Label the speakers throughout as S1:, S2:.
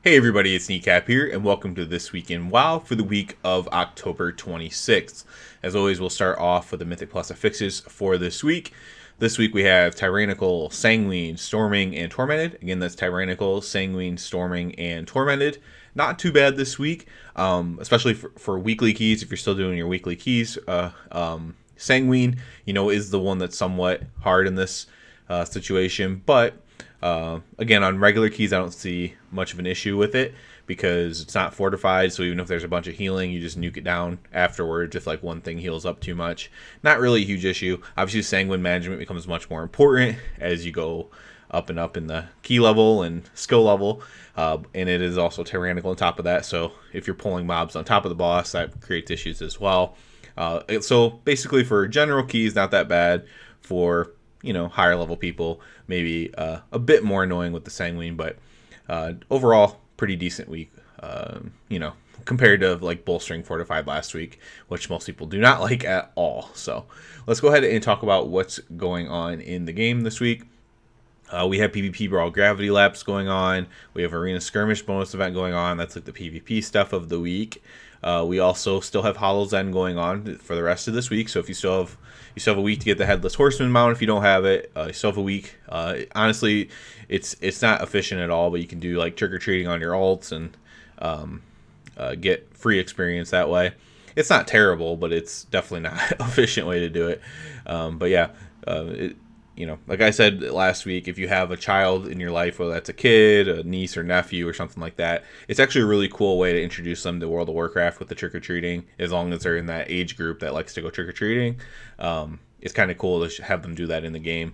S1: Hey everybody, it's Kneecap here, and welcome to This Week in WoW for the week of October 26th. As always, we'll start off with the Mythic Plus affixes for this week. This week we have Tyrannical, Sanguine, Storming, and Tormented. Again, that's Tyrannical, Sanguine, Storming, and Tormented. Not too bad this week, especially for weekly keys, if you're still doing your weekly keys. Sanguine, is the one that's somewhat hard in this situation, but again, on regular keys, I don't see much of an issue with it because it's not fortified. So even if there's a bunch of healing, you just nuke it down afterwards if like one thing heals up too much. Not really a huge issue. Obviously, sanguine management becomes much more important as you go up and up in the key level and skill level. And it is also tyrannical on top of that. So if you're pulling mobs on top of the boss, that creates issues as well. So basically for general keys, not that bad. For higher level people, maybe a bit more annoying with the sanguine, but overall pretty decent week, compared to like bolstering fortified last week, which most people do not like at all. So let's go ahead and talk about what's going on in the game this week. We have PvP Brawl Gravity Laps going on. We have Arena Skirmish bonus event going on. That's like the PvP stuff of the week. We also still have Hollow's End going on for the rest of this week. So if you still have a week to get the Headless Horseman mount. If you don't have it, you still have a week. Honestly, it's not efficient at all, but you can do like trick-or-treating on your alts and get free experience that way. It's not terrible, but it's definitely not an efficient way to do it. But yeah, like I said last week, if you have a child in your life, whether that's a kid, a niece or nephew or something like that, it's actually a really cool way to introduce them to World of Warcraft with the trick-or-treating, as long as they're in that age group that likes to go trick-or-treating. It's kind of cool to have them do that in the game.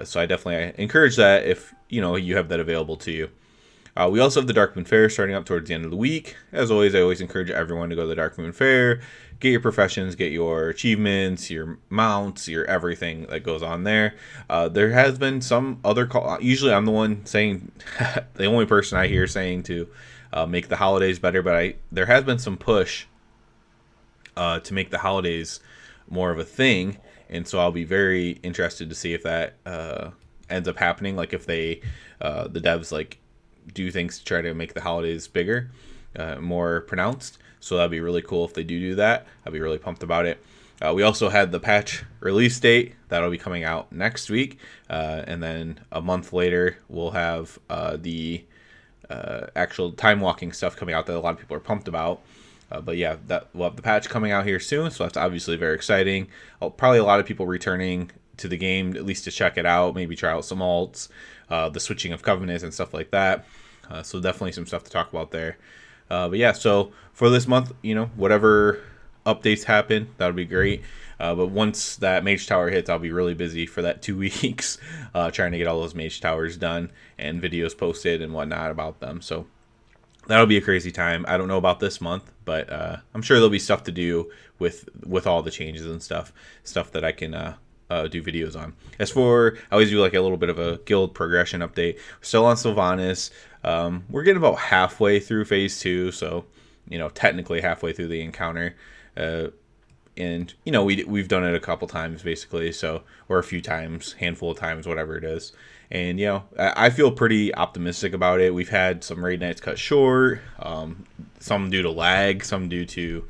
S1: So I definitely encourage that if you have that available to you. We also have the Darkmoon Fair starting up towards the end of the week. As always, I always encourage everyone to go to the Darkmoon Fair, get your professions, get your achievements, your mounts, your everything that goes on there. There has been some other call. Usually I'm the one saying, the only person I hear saying to make the holidays better, but there has been some push to make the holidays more of a thing. And so I'll be very interested to see if that ends up happening. Like if the devs like do things to try to make the holidays bigger, more pronounced. So that'd be really cool if they do that. I'd be really pumped about it. We also had the patch release date that'll be coming out next week, and then a month later we'll have the actual time walking stuff coming out that a lot of people are pumped about. But yeah, we'll have the patch coming out here soon, so that's obviously very exciting. Probably a lot of people returning to the game, at least to check it out, maybe try out some alts, the switching of covenants and stuff like that. So definitely some stuff to talk about there. But yeah, so for this month, whatever updates happen, that would be great. But once that Mage Tower hits, I'll be really busy for that 2 weeks, trying to get all those Mage Towers done and videos posted and whatnot about them. So that'll be a crazy time. I don't know about this month, but I'm sure there'll be stuff to do with all the changes and stuff that I can do videos on. As for, I always do like a little bit of a guild progression update. We're still on Sylvanas. We're getting about halfway through phase 2, so technically halfway through the encounter. And we've done it a couple times basically, or a few times, handful of times, whatever it is. And I feel pretty optimistic about it. We've had some raid nights cut short, some due to lag, some due to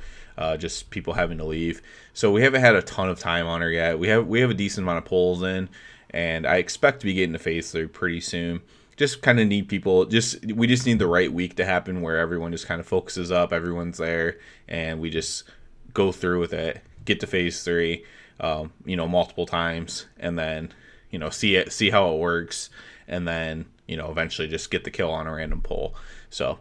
S1: just people having to leave. So we haven't had a ton of time on her yet. We have a decent amount of polls in, and I expect to be getting to phase 3 pretty soon. Just kind of need people. We just need the right week to happen where everyone just kind of focuses up, everyone's there, and we just go through with it, get to phase 3, multiple times, and then see how it works, and then eventually just get the kill on a random pull. So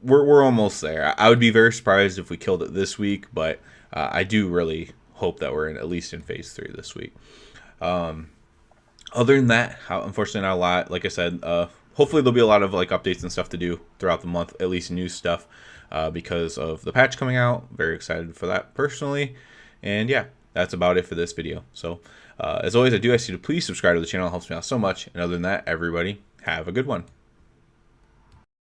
S1: we're almost there. I would be very surprised if we killed it this week, but I do really hope that we're at least in phase 3 this week. Other than that, unfortunately not a lot. Like I said, hopefully there'll be a lot of like updates and stuff to do throughout the month, at least new stuff, because of the patch coming out. Very excited for that personally. And yeah, that's about it for this video. So as always, I do ask you to please subscribe to the channel. It helps me out so much. And other than that, everybody have a good one.